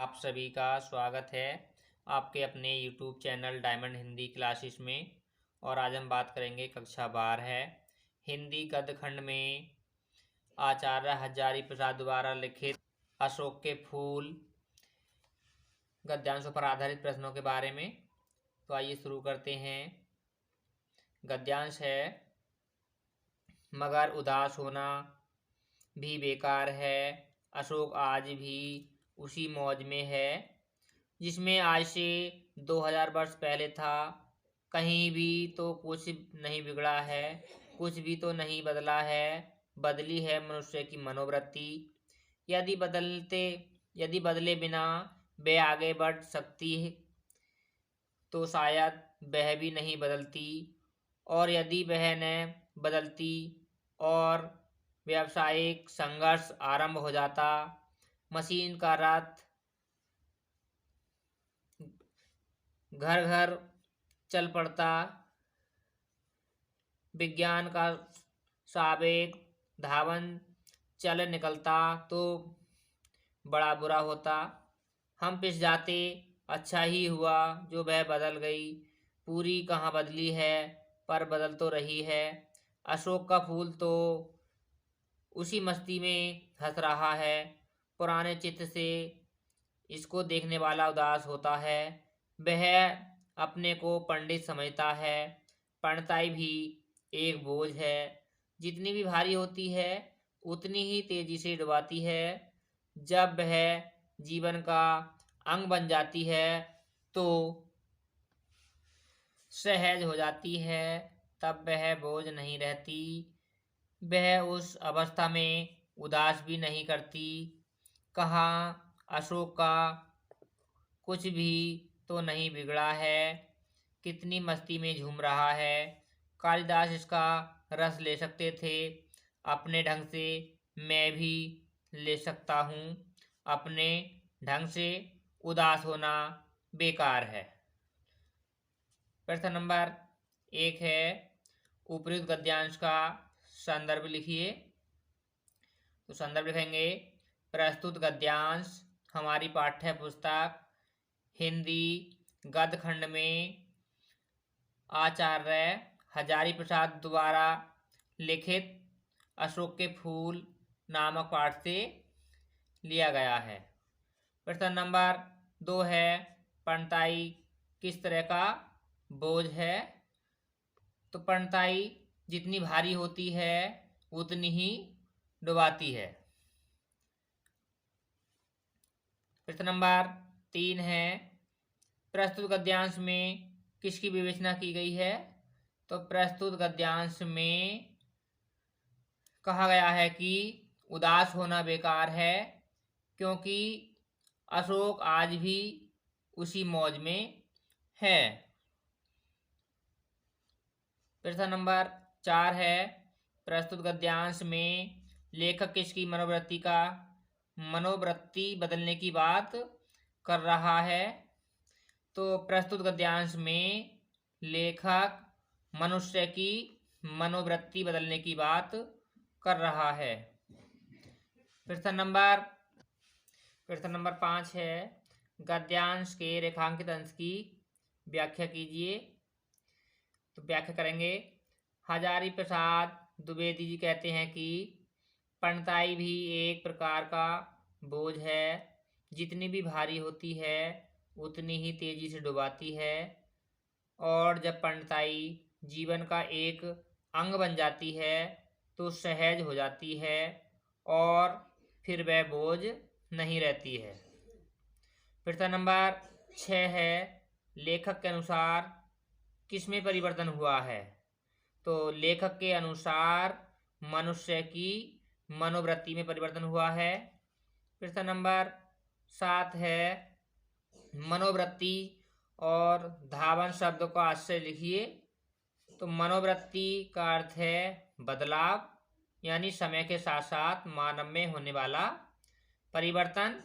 आप सभी का स्वागत है आपके अपने YouTube channel diamond Hindi classes में। और आज हम बात करेंगे कक्षा 12 है हिंदी गद्य खंड में आचार्य हजारी प्रसाद द्वारा लिखित अशोक के फूल गद्यांशों पर आधारित प्रश्नों के बारे में। तो आइए शुरू करते हैं। गद्यांश है, मगर उदास होना भी बेकार है, अशोक आज भी उसी मौज में है जिसमें आज से 2000 वर्ष पहले था। कहीं भी तो कुछ नहीं बिगड़ा है, कुछ भी तो नहीं बदला है, बदली है मनुष्य की मनोवृत्ति। यदि बदले बिना वे आगे बढ़ सकती है तो शायद वह भी नहीं बदलती, और यदि वह न बदलती और व्यावसायिक संघर्ष आरंभ हो जाता, मशीन का रथ घर घर चल पड़ता, विज्ञान का सावेग धावन चल निकलता, तो बड़ा बुरा होता। हम पिस जाते, अच्छा ही हुआ जो वह बदल गई। पूरी कहाँ बदली है, पर बदल तो रही है। अशोक का फूल तो उसी मस्ती में हंस रहा है। पुराने चित्र से इसको देखने वाला उदास होता है। वह अपने को पंडित समझता है। पंडिताई भी एक बोझ है, जितनी भी भारी होती है उतनी ही तेजी से डुबाती है। जब वह जीवन का अंग बन जाती है तो सहज हो जाती है, तब वह बोझ नहीं रहती। वह उस अवस्था में उदास भी नहीं करती। कहाँ अशोक का कुछ भी तो नहीं बिगड़ा है, कितनी मस्ती में झूम रहा है। कालिदास इसका रस ले सकते थे, अपने ढंग से मैं भी ले सकता हूँ। अपने ढंग से उदास होना बेकार है। प्रश्न नंबर 1 है, उपयुक्त गद्यांश का संदर्भ लिखिए। तो संदर्भ लिखेंगे, प्रस्तुत गद्यांश हमारी पाठ्य पुस्तक हिंदी गद्य खंड में आचार्य हजारी प्रसाद द्वारा लिखित अशोक के फूल नामक पाठ से लिया गया है। प्रश्न नंबर 2 है, पंडिताई किस तरह का बोझ है। तो पंडिताई जितनी भारी होती है उतनी ही डुबाती है। प्रश्न नंबर 3 है, प्रस्तुत गद्यांश में किसकी विवेचना की गई है। तो प्रस्तुत गद्यांश में कहा गया है कि उदास होना बेकार है, क्योंकि अशोक आज भी उसी मौज में है। प्रश्न नंबर 4 है, प्रस्तुत गद्यांश में लेखक किसकी मनोवृत्ति बदलने की बात कर रहा है। तो प्रस्तुत गद्यांश में लेखक मनुष्य की मनोवृत्ति बदलने की बात कर रहा है। प्रश्न नंबर 5 है, गद्यांश के रेखांकित अंश की व्याख्या कीजिए। तो व्याख्या करेंगे, हजारी प्रसाद द्विवेदी जी कहते हैं कि पंडिताई भी एक प्रकार का बोझ है, जितनी भी भारी होती है उतनी ही तेजी से डुबाती है, और जब पंडिताई जीवन का एक अंग बन जाती है तो सहज हो जाती है, और फिर वह बोझ नहीं रहती है। प्रश्न नंबर 6 है, लेखक के अनुसार किसमें परिवर्तन हुआ है। तो लेखक के अनुसार मनुष्य की मनोवृत्ति में परिवर्तन हुआ है। प्रश्न नंबर 7 है, मनोवृत्ति और धावन शब्द को आश्रय लिखिए। तो मनोवृत्ति का अर्थ है बदलाव, यानी समय के साथ साथ मानव में होने वाला परिवर्तन।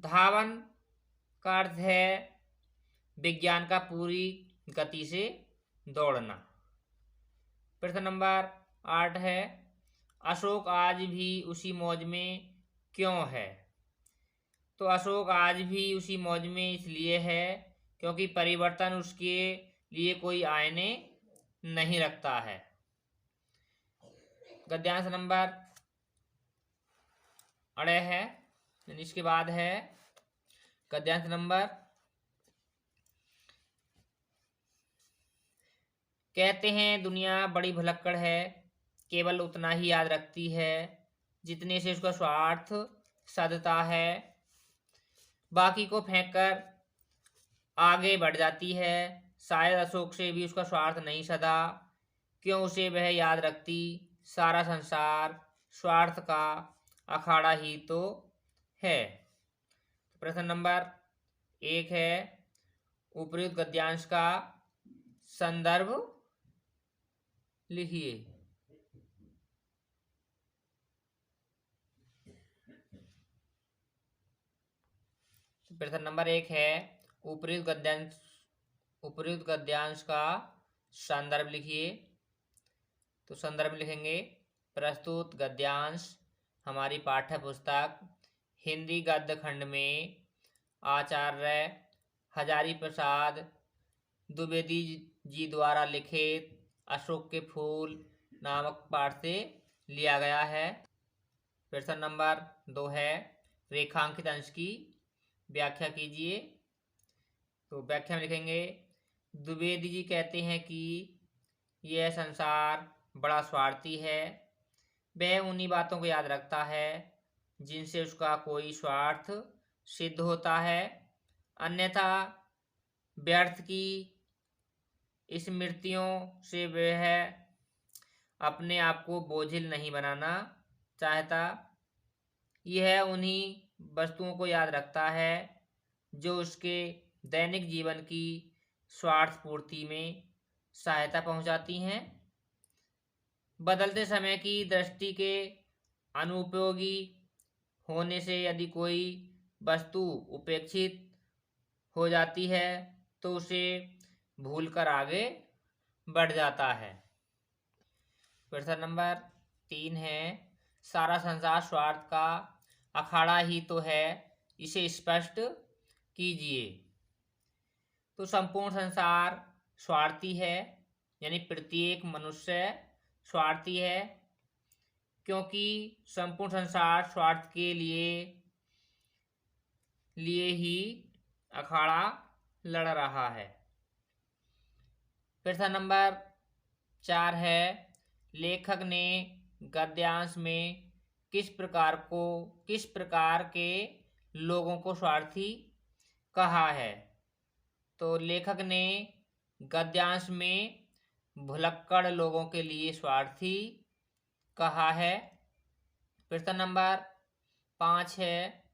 धावन का अर्थ है विज्ञान का पूरी गति से दौड़ना। प्रश्न नंबर 8 है, अशोक आज भी उसी मौज में क्यों है। तो अशोक आज भी उसी मौज में इसलिए है क्योंकि परिवर्तन उसके लिए कोई आईने नहीं रखता है। गद्यांश नंबर अड़े है, इसके बाद है गद्यांश नंबर। कहते हैं दुनिया बड़ी भुलक्कड़ है, केवल उतना ही याद रखती है जितने से उसका स्वार्थ सधता है, बाकी को फेंककर आगे बढ़ जाती है। शायद अशोक से भी उसका स्वार्थ नहीं सधा, क्यों उसे वह याद रखती, सारा संसार स्वार्थ का अखाड़ा ही तो है। प्रश्न नंबर 1 है, उपर्युक्त गद्यांश का संदर्भ लिखिए। प्रश्न नंबर 1 है, उपर्युक्त गद्यांश का संदर्भ लिखिए। तो संदर्भ लिखेंगे, प्रस्तुत गद्यांश हमारी पाठ्य पुस्तक हिंदी गद्य खंड में आचार्य हजारी प्रसाद द्विवेदी जी द्वारा लिखित अशोक के फूल नामक पाठ से लिया गया है। प्रश्न नंबर 2 है, रेखांकित अंश की व्याख्या कीजिए। तो व्याख्या में लिखेंगे, द्विवेदी जी कहते हैं कि यह संसार बड़ा स्वार्थी है, वह उन्हीं बातों को याद रखता है जिनसे उसका कोई स्वार्थ सिद्ध होता है, अन्यथा व्यर्थ की स्मृतियों से वह अपने आप को बोझिल नहीं बनाना चाहता। यह उन्हीं वस्तुओं को याद रखता है जो उसके दैनिक जीवन की स्वार्थ पूर्ति में सहायता पहुंचाती हैं। बदलते समय की दृष्टि के अनुपयोगी होने से यदि कोई वस्तु उपेक्षित हो जाती है तो उसे भूलकर आगे बढ़ जाता है। प्रश्न नंबर 3 है, सारा संसार स्वार्थ का अखाड़ा ही तो है, इसे स्पष्ट कीजिए। तो संपूर्ण संसार स्वार्थी है, यानी प्रत्येक मनुष्य स्वार्थी है, क्योंकि संपूर्ण संसार स्वार्थ के लिए ही अखाड़ा लड़ रहा है। प्रश्न नंबर 4 है, लेखक ने गद्यांश में किस प्रकार के लोगों को स्वार्थी कहा है। तो लेखक ने गद्यांश में भुलक्कड़ लोगों के लिए स्वार्थी कहा है। प्रश्न नंबर 5 है,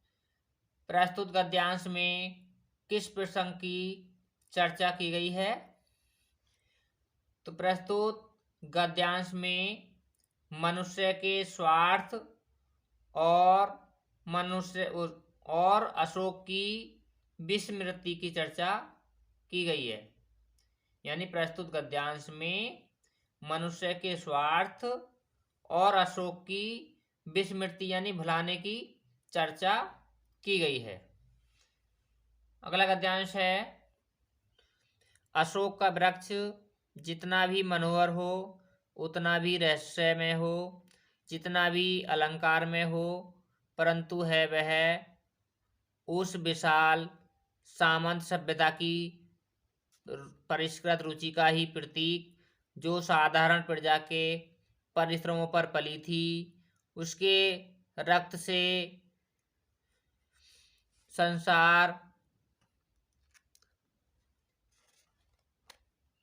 प्रस्तुत गद्यांश में किस प्रसंग की चर्चा की गई है। तो प्रस्तुत गद्यांश में मनुष्य के स्वार्थ और अशोक की विस्मृति की चर्चा की गई है। यानी प्रस्तुत गद्यांश में मनुष्य के स्वार्थ और अशोक की विस्मृति यानी भुलाने की चर्चा की गई है। अगला गद्यांश है, अशोक का वृक्ष जितना भी मनोहर हो उतना भी रहस्यमय हो, जितना भी अलंकार में हो, परंतु है वह उस विशाल सामंत सभ्यता की परिष्कृत रुचि का ही प्रतीक जो साधारण प्रजा के परिश्रमों पर पली थी। उसके रक्त से संसार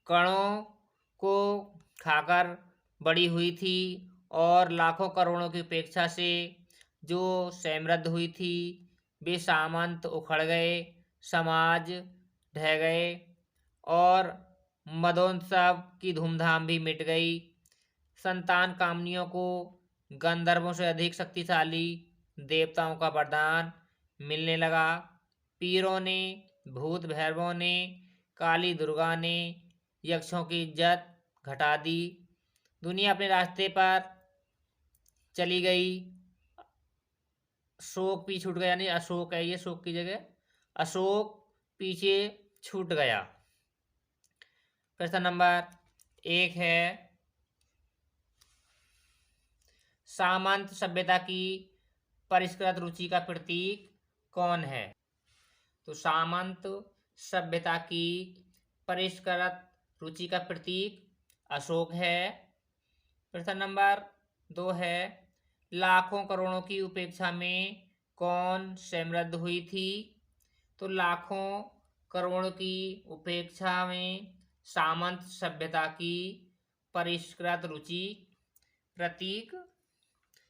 कणों को खाकर बड़ी हुई थी और लाखों करोड़ों की अपेक्षा से जो समृद्ध हुई थी, वे सामंत उखड़ गए, समाज ढह गए और मदोत्सव की धूमधाम भी मिट गई। संतान कामनियों को गंधर्वों से अधिक शक्तिशाली देवताओं का वरदान मिलने लगा। पीरों ने, भूत भैरवों ने, काली दुर्गा ने यक्षों की इज्जत घटा दी। दुनिया अपने रास्ते पर चली गई। शोक पीछे छूट गया, यानी अशोक है ये, शोक की जगह अशोक पीछे छूट गया। प्रश्न नंबर 1 है, सामंत सभ्यता की परिष्कृत रुचि का प्रतीक कौन है? तो सामंत सभ्यता की परिष्कृत रुचि का प्रतीक अशोक है। प्रश्न नंबर 2 है, लाखों करोड़ों की उपेक्षा में कौन समृद्ध हुई थी? तो लाखों करोड़ की उपेक्षा में सामंत सभ्यता की परिष्कृत रुचि प्रतीक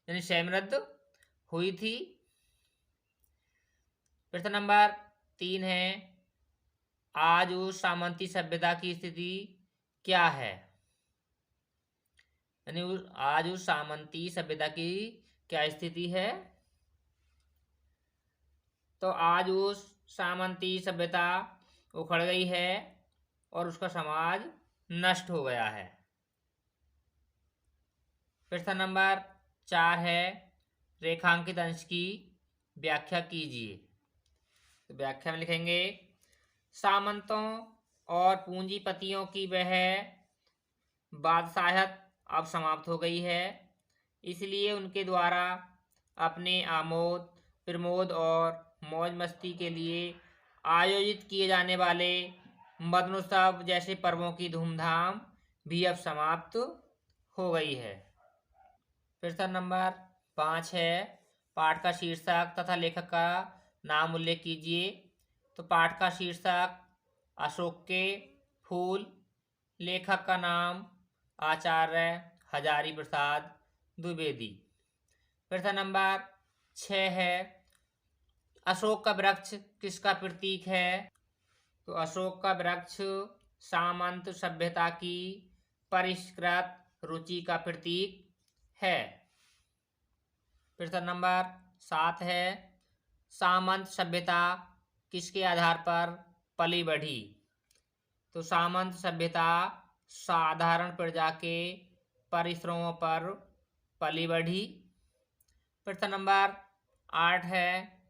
यानी समृद्ध हुई थी। प्रश्न नंबर 3 है, आज उस सामंती सभ्यता की स्थिति क्या है? यानी आज उस सामंती सभ्यता की क्या स्थिति है? तो आज उस सामंती सभ्यता उखड़ गई है और उसका समाज नष्ट हो गया है। प्रश्न नंबर 4 है, रेखांकित अंश की व्याख्या कीजिए। तो व्याख्या में लिखेंगे, सामंतों और पूंजीपतियों की वह बादशाहत अब समाप्त हो गई है, इसलिए उनके द्वारा अपने आमोद प्रमोद और मौज मस्ती के लिए आयोजित किए जाने वाले मदनोत्सव जैसे पर्वों की धूमधाम भी अब समाप्त हो गई है। प्रश्न नंबर 5 है, पाठ का शीर्षक तथा लेखक का नाम उल्लेख कीजिए। तो पाठ का शीर्षक अशोक के फूल, लेखक का नाम आचार्य हजारी प्रसाद द्विवेदी। प्रश्न नंबर 6 है, अशोक का वृक्ष किसका प्रतीक है? तो अशोक का वृक्ष सामंत सभ्यता की परिष्कृत रुचि का प्रतीक है। प्रश्न नंबर 7 है, सामंत सभ्यता किसके आधार पर पली बढ़ी? तो सामंत सभ्यता साधारण प्रजा के परिश्रमों पर पली बढ़ी। प्रश्न नंबर 8 है,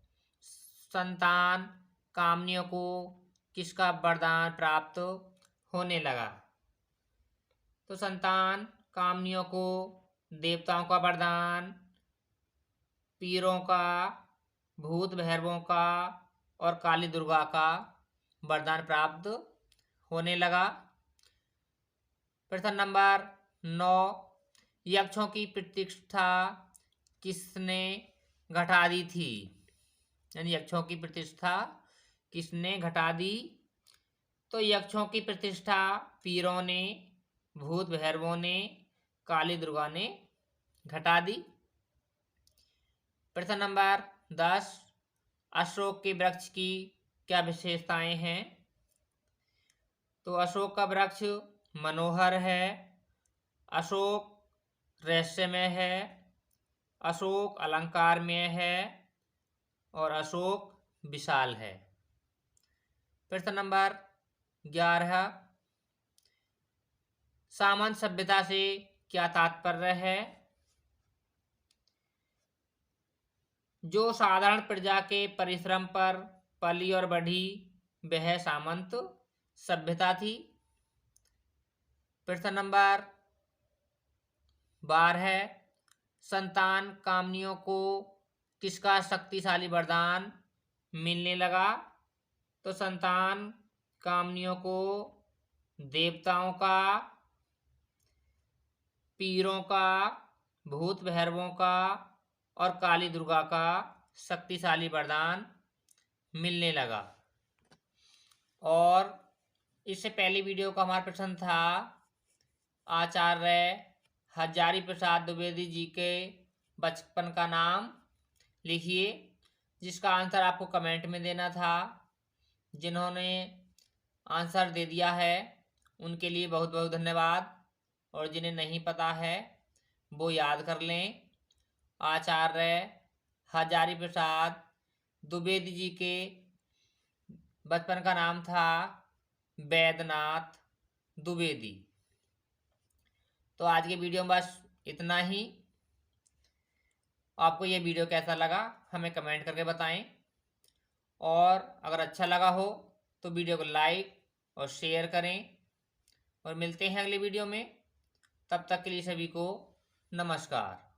संतान कामनियों को किसका वरदान प्राप्त होने लगा? तो संतान कामनियों को देवताओं का वरदान, पीरों का, भूत भैरवों का और काली दुर्गा का वरदान प्राप्त होने लगा। प्रश्न नंबर 9, यक्षों की प्रतिष्ठा किसने घटा दी थी? यानी यक्षों की प्रतिष्ठा किसने घटा दी? तो यक्षों की प्रतिष्ठा पीरों ने, भूत भैरवों ने, काली दुर्गा ने घटा दी। प्रश्न नंबर 10, अशोक के वृक्ष की क्या विशेषताएं हैं? तो अशोक का वृक्ष मनोहर है, अशोक रहस्यमय है, अशोक अलंकारमय है और अशोक विशाल है। प्रश्न नंबर 11, सामंत सभ्यता से क्या तात्पर्य है? जो साधारण प्रजा के परिश्रम पर पली और बढ़ी वह सामंत सभ्यता थी। प्रश्न नंबर 12, संतान कामनियों को किसका शक्तिशाली वरदान मिलने लगा? तो संतान कामनियों को देवताओं का, पीरों का, भूत भैरवों का और काली दुर्गा का शक्तिशाली वरदान मिलने लगा। और इससे पहले वीडियो का हमारा प्रश्न था, आचार्य हजारी प्रसाद द्विवेदी जी के बचपन का नाम लिखिए, जिसका आंसर आपको कमेंट में देना था। जिन्होंने आंसर दे दिया है उनके लिए बहुत बहुत धन्यवाद, और जिन्हें नहीं पता है वो याद कर लें। आचार्य हजारी प्रसाद द्विवेदी जी के बचपन का नाम था वैद्यनाथ द्विवेदी। तो आज के वीडियो में बस इतना ही। आपको ये वीडियो कैसा लगा हमें कमेंट करके बताएं, और अगर अच्छा लगा हो तो वीडियो को लाइक और शेयर करें। और मिलते हैं अगली वीडियो में, तब तक के लिए सभी को नमस्कार।